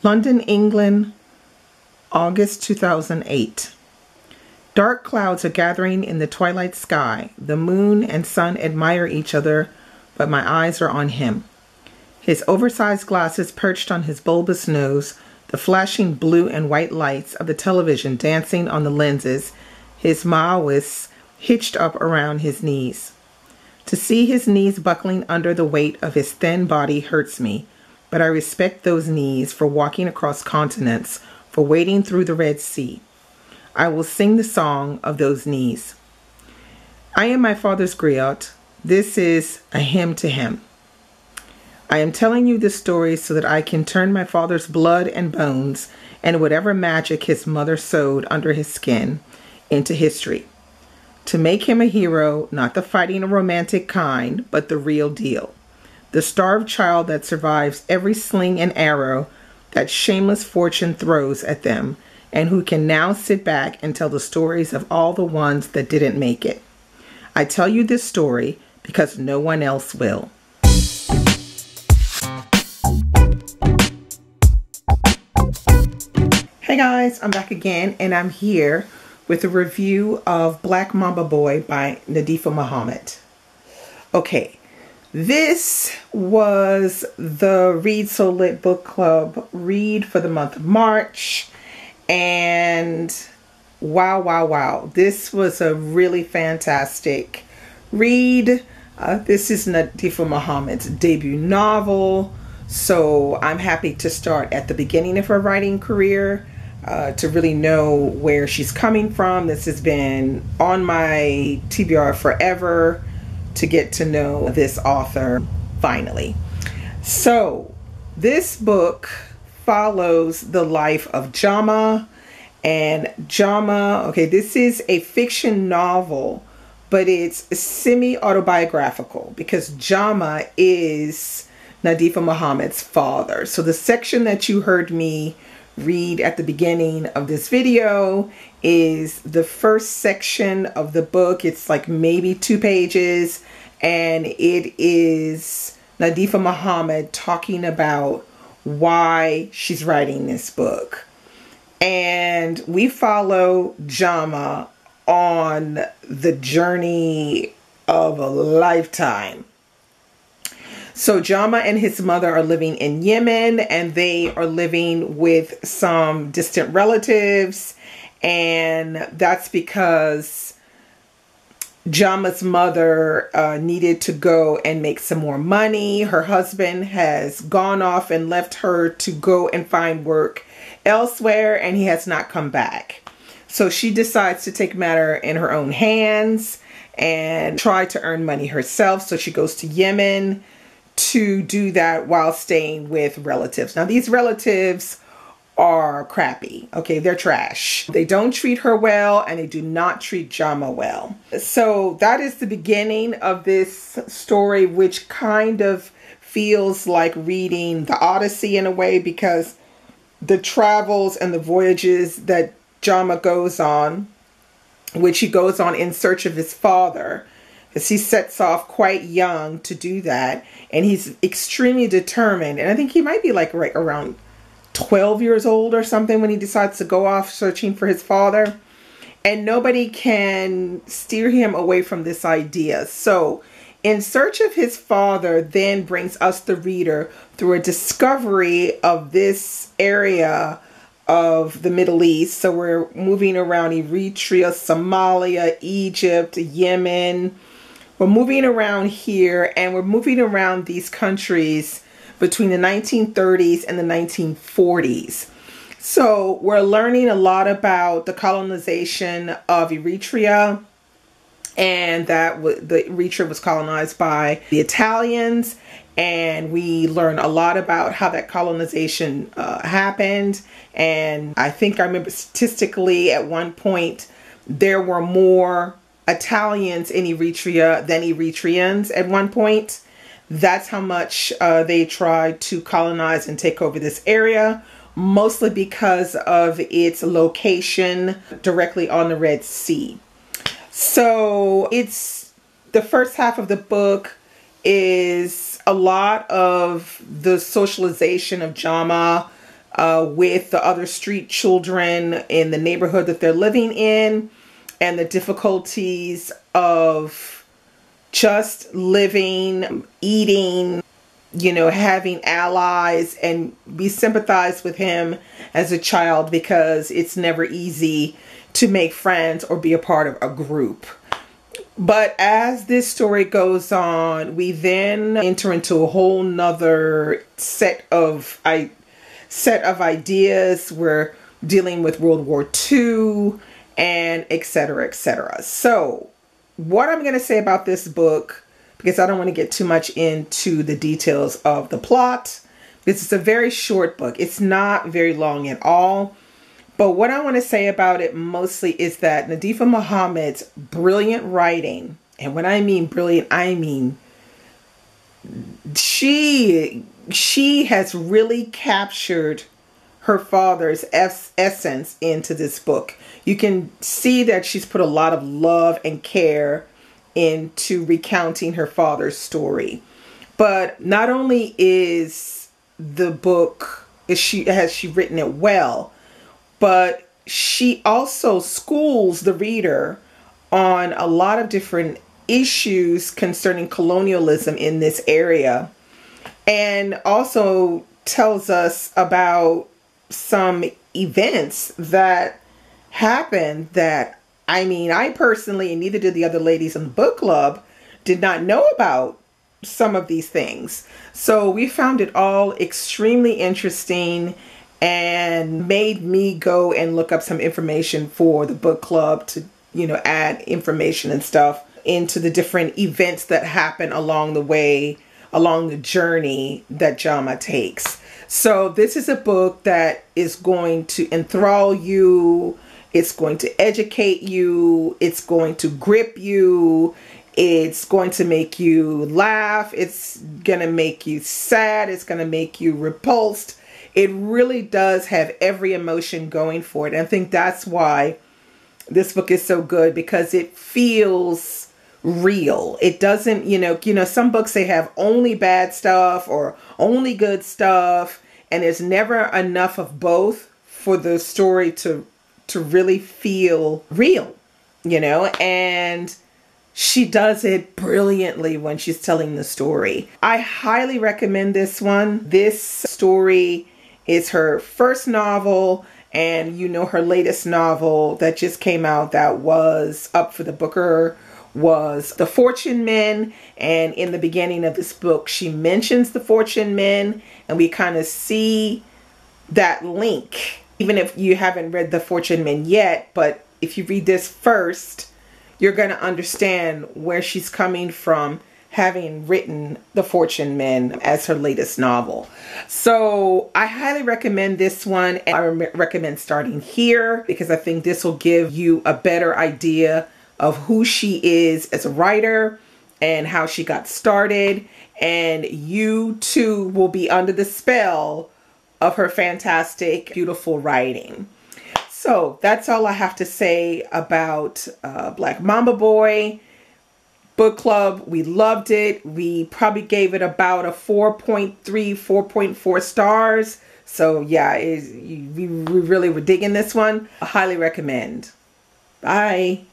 London, England, August 2008. Dark clouds are gathering in the twilight sky. The moon and sun admire each other, but my eyes are on him. His oversized glasses perched on his bulbous nose, the flashing blue and white lights of the television dancing on the lenses, his maoists hitched up around his knees. To see his knees buckling under the weight of his thin body hurts me, but I respect those knees for walking across continents, for wading through the Red Sea. I will sing the song of those knees. I am my father's griot. This is a hymn to him. I am telling you this story so that I can turn my father's blood and bones and whatever magic his mother sewed under his skin into history. To make him a hero, not the fighting or romantic kind, but the real deal. The starved child that survives every sling and arrow that shameless fortune throws at them, and who can now sit back and tell the stories of all the ones that didn't make it. I tell you this story because no one else will. Hey guys, I'm back again, and I'm here with a review of Black Mamba Boy by Nadifa Muhammad. Okay, this was the Read So Lit Book Club read for the month of March. And wow. This was a really fantastic read. This is Nadifa Muhammad's debut novel. So I'm happy to start at the beginning of her writing career to really know where she's coming from. This has been on my TBR forever to get to know this author finally. So this book follows the life of Jama. And Jama, okay, this is a fiction novel, but it's semi-autobiographical because Jama is Nadifa Muhammad's father. So the section that you heard me read at the beginning of this video is the first section of the book. It's like maybe 2 pages, and it is Nadifa Muhammad talking about why she's writing this book. And we follow Jama on the journey of a lifetime. So Jama and his mother are living in Yemen, and they are living with some distant relatives. And that's because Jama's mother needed to go and make some more money. Her husband has gone off and left her to go and find work elsewhere, and he has not come back. So she decides to take matter in her own hands and try to earn money herself. So she goes to Yemen to do that while staying with relatives. Now these relatives are crappy. Okay, they're trash. They don't treat her well, and they do not treat Jama well. So that is the beginning of this story, which kind of feels like reading the Odyssey in a way, because the travels and the voyages that Jama goes on, which he goes on in search of his father, because he sets off quite young to do that, and he's extremely determined. And I think he might be like right around 12 years old or something when he decides to go off searching for his father, and nobody can steer him away from this idea. So In Search of His Father then brings us, the reader, through a discovery of this area of the Middle East. So we're moving around Eritrea, Somalia, Egypt, Yemen. We're moving around here, and we're moving around these countries between the 1930s and the 1940s. So we're learning a lot about the colonization of Eritrea, and that the Eritrea was colonized by the Italians. And we learn a lot about how that colonization happened. And I think I remember statistically at one point there were more Italians in Eritrea than Eritreans at one point. That's how much they tried to colonize and take over this area, mostly because of its location directly on the Red Sea. So it's the first half of the book is a lot of the socialization of Jama, with the other street children in the neighborhood that they're living in, and the difficulties of just living, eating, you know, having allies. And we sympathize with him as a child because it's never easy to make friends or be a part of a group. But as this story goes on, we then enter into a whole nother set of ideas. We're dealing with World War II and etc., etc. So what I'm going to say about this book, because I don't want to get too much into the details of the plot, because it's a very short book. It's not very long at all. But what I want to say about it mostly is that Nadifa Muhammad's brilliant writing, and when I mean brilliant, I mean she has really captured her father's essence into this book. You can see that she's put a lot of love and care into recounting her father's story. But not only is the book, has she written it well, but she also schools the reader on a lot of different issues concerning colonialism in this area, and also tells us about some events that happened that, I mean, I personally, and neither did the other ladies in the book club, did not know about some of these things. So we found it all extremely interesting and made me go and look up some information for the book club to, you know, add information and stuff into the different events that happen along the way, along the journey that Jama takes. So this is a book that is going to enthrall you. It's going to educate you. It's going to grip you. It's going to make you laugh. It's going to make you sad. It's going to make you repulsed. It really does have every emotion going for it. And I think that's why this book is so good, because it feels real. It doesn't, you know, some books, they have only bad stuff or only good stuff, and there's never enough of both for the story to really feel real, you know, and she does it brilliantly when she's telling the story. I highly recommend this one. This story is her first novel, and you know, her latest novel that just came out that was up for the Booker was The Fortune Men. And in the beginning of this book, she mentions the Fortune Men, and we kind of see that link, even if you haven't read The Fortune Men yet. But if you read this first, you're going to understand where she's coming from, having written The Fortune Men as her latest novel. So I highly recommend this one, and I recommend starting here, because I think this will give you a better idea of who she is as a writer and how she got started, and you too will be under the spell of her fantastic, beautiful writing. So that's all I have to say about Black Mamba Boy book club. We loved it. We probably gave it about a 4.3, 4.4 stars. So yeah, we really were digging this one. I highly recommend. Bye.